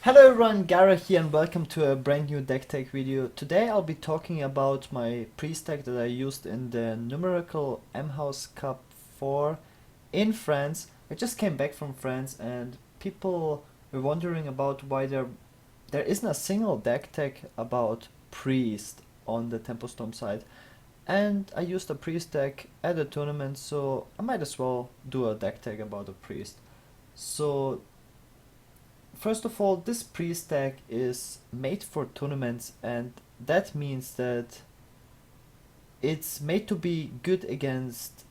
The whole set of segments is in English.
Hello everyone, Gaara here and welcome to a brand new deck tech video. Today I'll be talking about my priest deck that I used in the numerical M House Cup 4 in France. I just came back from France and people were wondering about why there isn't a single deck tech about priest on the Tempo Storm side. And I used a priest deck at a tournament, so I might as well do a deck tech about a priest. So first of all, this priest deck is made for tournaments, and that means that it's made to be good against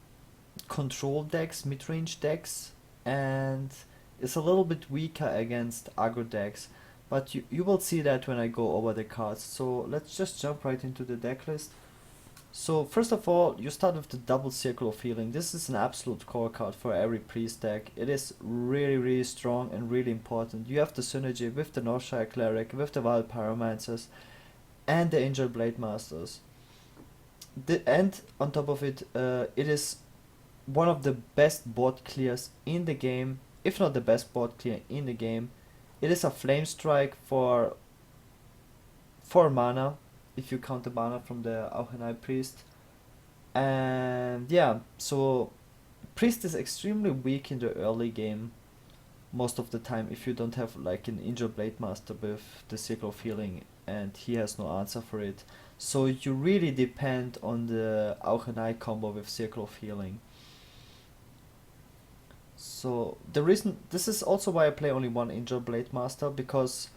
control decks, mid-range decks, and it's a little bit weaker against aggro decks. But you will see that when I go over the cards. So let's just jump right into the deck list. So first of all, you start with the double circle of healing. This is an absolute core card for every priest deck. It is really strong and really important. You have the synergy with the Northshire Cleric, with the Wild Pyromancers, and the Angel Blade Masters. And on top of it, it is one of the best board clears in the game, if not the best board clear in the game. It is a Flame Strike for 4 mana, if you count the mana from the Auchenai Priest. And yeah, so Priest is extremely weak in the early game most of the time if you don't have like an Angel Blade Master with the Circle of Healing and he has no answer for it. So you really depend on the Auchenai combo with Circle of Healing. So the reason, this is also why I play only one Angel Blade Master, because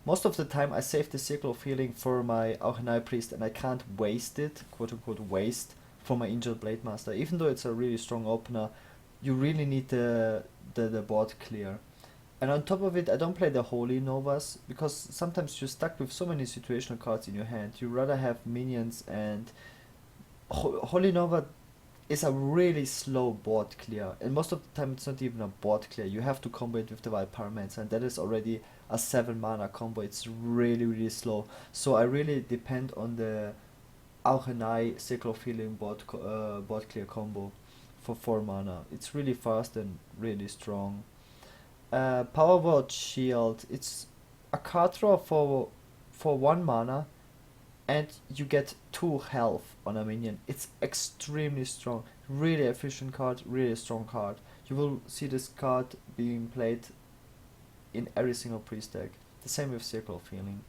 most of the time I save the Circle of Healing for my Auchenai Priest and I can't waste it, quote unquote waste, for my Angel Blade Master. Even though it's a really strong opener, you really need the board clear. And on top of it, I don't play the Holy Novas, because sometimes you're stuck with so many situational cards in your hand. You rather have minions, and Holy Nova is a really slow board clear, and most of the time it's not even a board clear. You have to combo it with the Wild Pyromancer, and that is already a 7 mana combo. It's really slow. So I really depend on the Auchenai Circle of Healing board clear combo for 4 mana. It's really fast and really strong. Power Word Shield. It's a card draw for 1 mana, and you get 2 health on a minion. It's extremely strong, really efficient card, really strong card. You will see this card being played in every single priest deck. The same with Circle of Healing.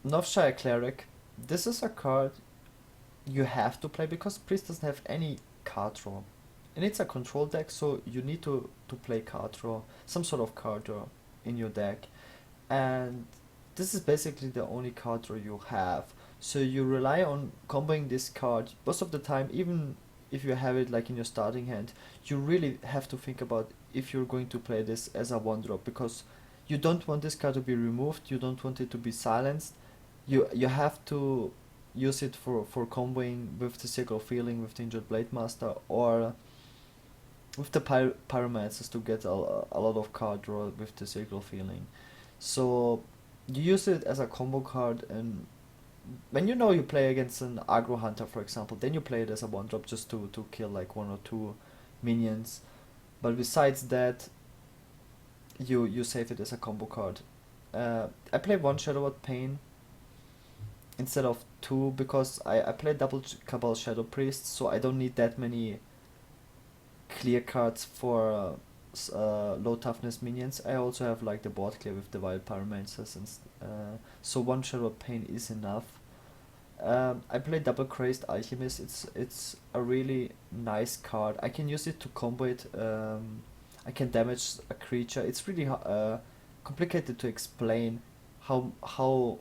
Northshire Cleric. This is a card you have to play because priest doesn't have any card draw. And it's a control deck, so you need to play card draw, some sort of card draw in your deck. And this is basically the only card draw you have. So you rely on comboing this card. Most of the time, even if you have it like in your starting hand, you really have to think about if you're going to play this as a 1-drop, because you don't want this card to be removed, you don't want it to be silenced. You have to use it for comboing with the Circle of Healing, with the Injured Blade Master, or with the Pyromancers to get a lot of card draw with the Circle of Healing. So you use it as a combo card, and when you know you play against an aggro hunter, for example, then you play it as a 1-drop just to kill like 1 or 2 minions. But besides that, you save it as a combo card. I play 1 Shadow Word Pain instead of 2 because I play double Cabal Shadow Priest, so I don't need that many clear cards for low toughness minions. I also have like the board clear with the Wild Pyromancers, and so 1 Shadow Pain is enough. I play double Crazed Alchemist. It's a really nice card. I can use it to combo it. I can damage a creature. It's really complicated to explain how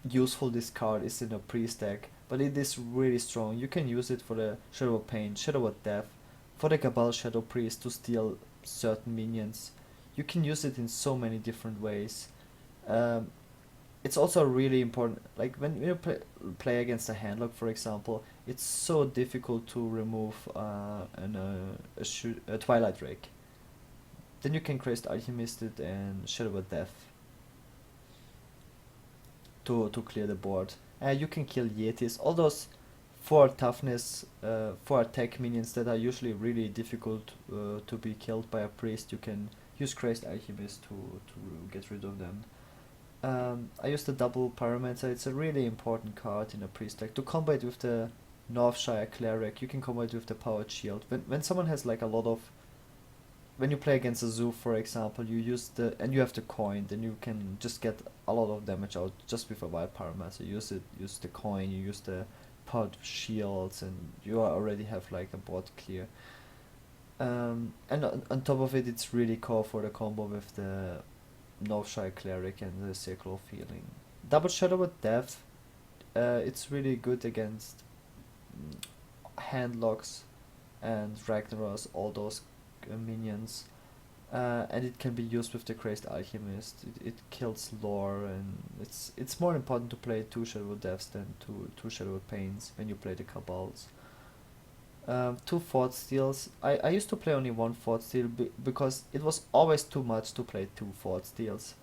useful this card is in a priest deck, but it is really strong. You can use it for the Shadow of Pain, Shadow of Death, for the Cabal Shadow Priest to steal certain minions. You can use it in so many different ways. It's also really important, like when you play against a handlock, for example, it's so difficult to remove a Twilight Drake. Then you can Crazed Alchemist it and Shadow of Death to clear the board. You can kill Yetis. All those 4 toughness, 4 attack minions that are usually really difficult to be killed by a priest. You can use Crazed Alchemist to get rid of them. I use the double Pyromancer. It's a really important card in a priest deck. To combo it with the Northshire Cleric, you can combo it with the Powered Shield. When someone has like a lot of, when you play against a zoo, for example, you use and you have the coin, then you can just get a lot of damage out just with a Wild Pyromancer. Use the coin, you use the Powered Shields, and you already have like a board clear. And on top of it, it's really core for the combo with the Northshire Cleric and the Circle of Healing. Double Shadow with Death, it's really good against Handlocks and Ragnaros, all those minions. And it can be used with the Crazed Alchemist. It kills lore, and it's more important to play 2 Shadow Deaths than two Shadow Pains when you play the Cabals. 2 Fort Steels. I used to play only 1 Fort Steel because it was always too much to play 2 Fort Steels.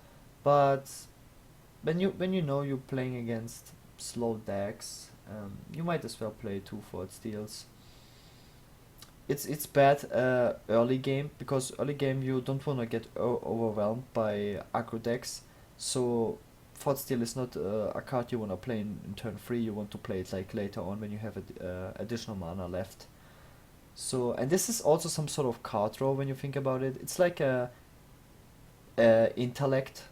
But when you know you're playing against slow decks, you might as well play 2 Fort Steels. It's bad early game, because early game you don't want to get overwhelmed by aggro decks. So Fort Steel is not a card you want to play in turn 3. You want to play it like later on when you have additional mana left. So, and this is also some sort of card draw when you think about it. It's like a intellect,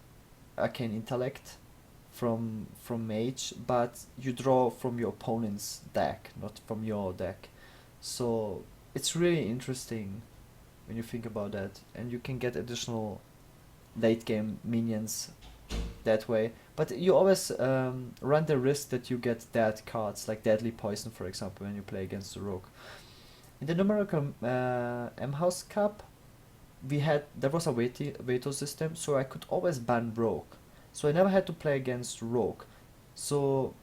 arcane intellect from mage, but you draw from your opponent's deck, not from your deck. So it's really interesting when you think about that, and you can get additional late game minions that way. But you always run the risk that you get dead cards, like Deadly Poison, for example, when you play against the Rogue. In the numerical M-House Cup, there was a veto system, so I could always ban Rogue. So I never had to play against Rogue. So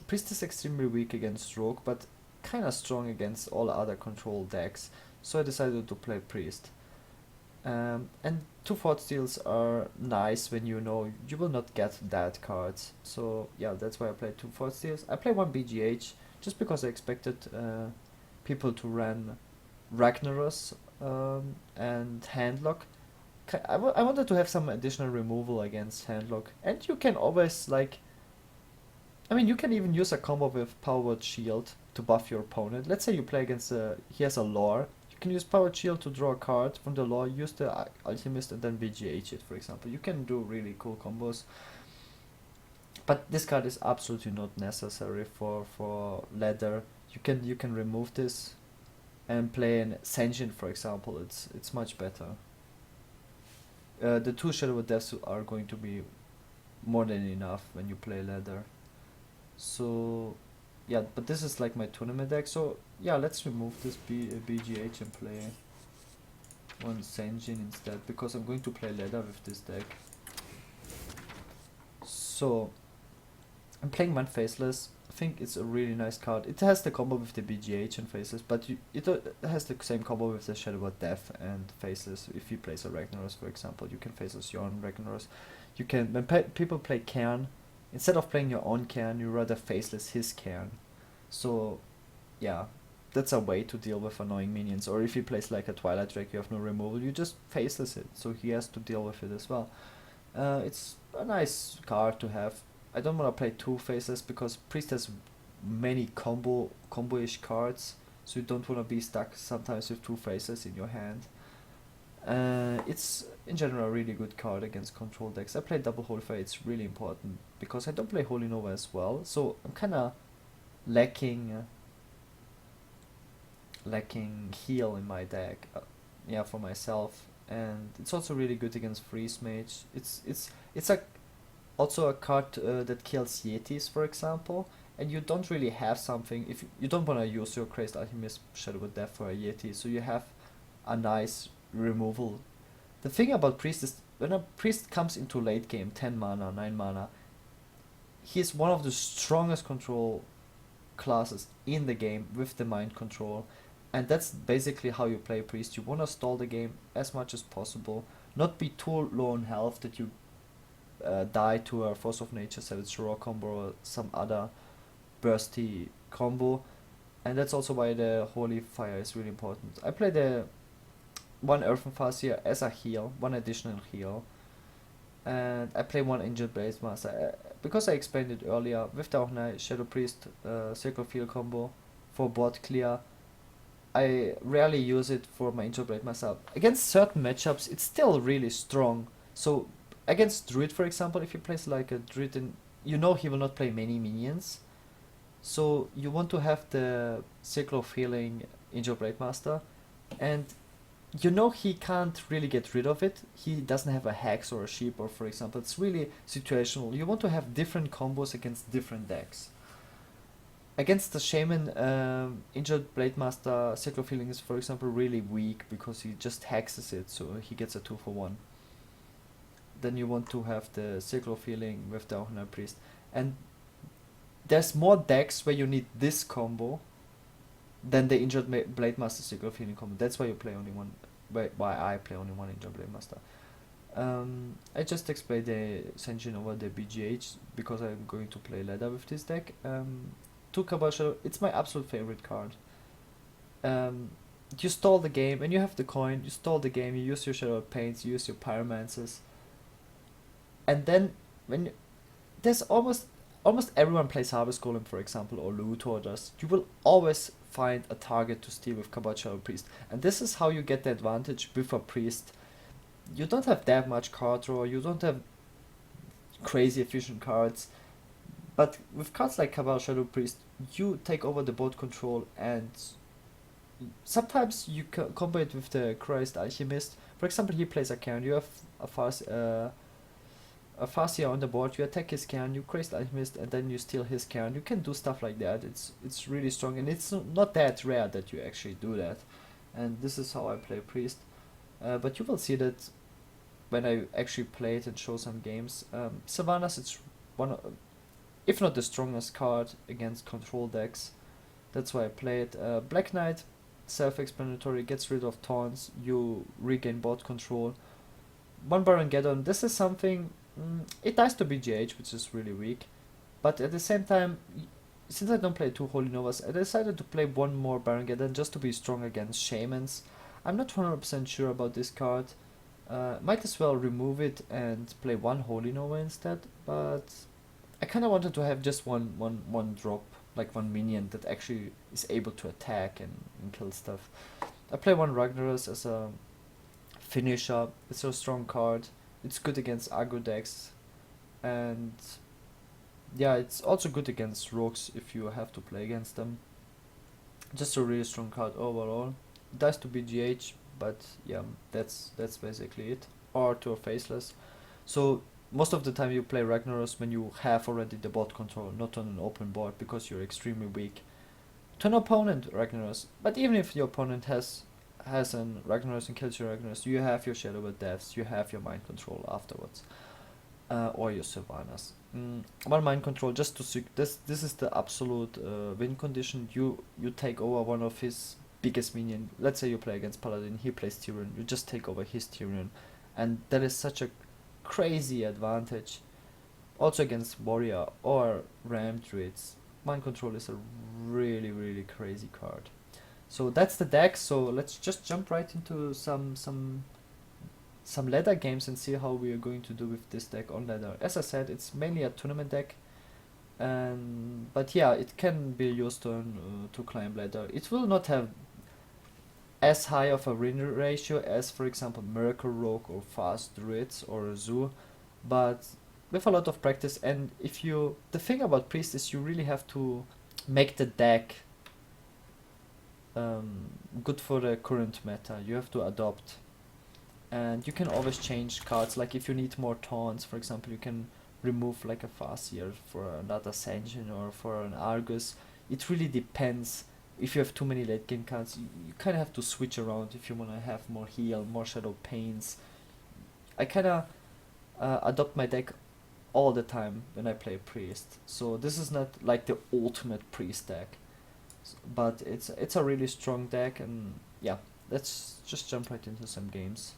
Priest is extremely weak against Rogue, but kinda strong against all other control decks. So I decided to play Priest. And 2 Fort Steels are nice when you know you will not get that cards. So yeah, that's why I played 2 Fort Steels. I play 1 BGH just because I expected people to run Ragnaros and Handlock. I wanted to have some additional removal against Handlock. And you can always you can even use a combo with Powered Shield to buff your opponent. Let's say you play against he has a lore. You can use Powered Shield to draw a card from the lore, use the Alchemist, and then BGH it, for example. You can do really cool combos. But this card is absolutely not necessary for leather. You can remove this and play an Senjin, for example. It's much better. The 2 Shadow Deaths are going to be more than enough when you play leather. So yeah, but this is like my tournament deck. So yeah, let's remove this BGH and play 1 Senjin instead, because I'm going to play leather with this deck. So I'm playing 1 Faceless. I think it's a really nice card. It has the combo with the BGH and Faceless, but it has the same combo with the Shadow of Death and Faceless. If you place a Ragnaros, for example, you can Faceless your own Ragnaros. You can, when people play Cairn, instead of playing your own Cairn, you rather Faceless his Cairn. So yeah, that's a way to deal with annoying minions. Or if he plays like a Twilight Drake, you have no removal, you just Faceless it, so he has to deal with it as well. It's a nice card to have. I don't want to play 2 Faceless because Priest has many combo-ish cards, so you don't want to be stuck sometimes with 2 Faceless in your hand. It's in general a really good card against control decks. I play Double Holy Fire. It's really important because I don't play Holy Nova as well, so I'm kinda lacking heal in my deck. Yeah, for myself, and it's also really good against Freeze Mage. It's also a card that kills Yetis, for example, and you don't really have something if you don't want to use your Crazed Alchemist Shadow of Death for a Yeti, so you have a nice removal. The thing about Priest is when a Priest comes into late game, 10 mana, 9 mana, he is one of the strongest control classes in the game with the mind control, and that's basically how you play Priest. You want to stall the game as much as possible, not be too low on health that you die to a Force of Nature Savage Raw combo or some other bursty combo, and that's also why the Holy Fire is really important. I play the one Earthen Farseer as a heal, one additional heal, and I play one Injured Blade Master. Because I explained it earlier, with the auch eine Shadow Priest Circle Field combo for board clear, I rarely use it for my Injured Blade Master. Against certain matchups, it's still really strong. So against Druid, for example, if you place like a Druid, in, you know he will not play many minions. So you want to have the Circle of Healing Injured Blade Master, and you know he can't really get rid of it. He doesn't have a Hex or a Sheep, or for example, it's really situational. You want to have different combos against different decks. Against the Shaman, Injured Blade Master Circle of Healing is, for example, really weak because he just hexes it, so he gets a 2-for-1. Then you want to have the Circle of Healing with the Auchner Priest. And there's more decks where you need this combo than the Injured Blade Master Circle of Healing combo. That's why you play only one. Why I play only one Injured Blade Master. I just explained the Senjin over the BGH because I'm going to play ladder with this deck. To Cabal Shadow, it's my absolute favorite card. You stall the game, and you have the coin, you stall the game, you use your Shadow Paints, you use your Pyromancers. And then, when there's almost everyone plays Harvest Golem, for example, or Loot Hoarders, you will always find a target to steal with Cabal Shadow Priest. And this is how you get the advantage with a Priest. You don't have that much card draw, you don't have crazy efficient cards, but with cards like Cabal Shadow Priest, you take over the board control, and sometimes you combo it with the Christ Alchemist. For example, he plays a Cairn, you have a Farseer on the board, you attack his Cairn, you Christ Alchemist, and then you steal his Cairn. You can do stuff like that. It's really strong, and it's not that rare that you actually do that. And this is how I play Priest. But you will see that when I actually play it and show some games. Sylvanas, it's one of, if not the strongest card against control decks. That's why I play it. Black Knight, self-explanatory, gets rid of taunts, you regain board control. One Baron Geddon, this is something, it dies to BGH, which is really weak. But at the same time, since I don't play 2 Holy Novas, I decided to play one more Baron Geddon just to be strong against Shamans. I'm not 100% sure about this card. Might as well remove it and play 1 Holy Nova instead, but I kind of wanted to have just one drop, like 1 minion that actually is able to attack and kill stuff. I play 1 Ragnaros as a finisher. It's a strong card. It's good against aggro decks, and yeah, it's also good against rogues if you have to play against them. Just a really strong card overall. It dies to BGH, but yeah, that's basically it. Or to a Faceless. So most of the time you play Ragnaros when you have already the board control, not on an open board, because you're extremely weak. To an opponent, Ragnaros. But even if your opponent has an Ragnaros and kills your Ragnaros, you have your Shadow of Deaths, you have your mind control afterwards. Or your Sylvanas. One mind control, just to this is the absolute win condition. You take over one of his biggest minion. Let's say you play against Paladin, he plays Tyrion, you just take over his Tyrion, and that is such a crazy advantage. Also against Warrior or Ram Druids, mind control is a really crazy card. So that's the deck. So let's just jump right into some ladder games and see how we are going to do with this deck on ladder. As I said, it's mainly a tournament deck, but yeah, it can be used on to climb ladder. It will not have as high of a win ratio as, for example, Miracle Rogue or Fast Druids or Zoo, but with a lot of practice. And the thing about Priest is you really have to make the deck good for the current meta. You have to adopt, and you can always change cards. Like if you need more taunts, for example, you can remove like a Farseer for another Senjin or for an Argus. It really depends. If you have too many late game cards, you kind of have to switch around if you want to have more heal, more Shadow Pains. I kind of adopt my deck all the time when I play Priest. So this is not like the ultimate Priest deck, but it's a really strong deck. And yeah, let's just jump right into some games.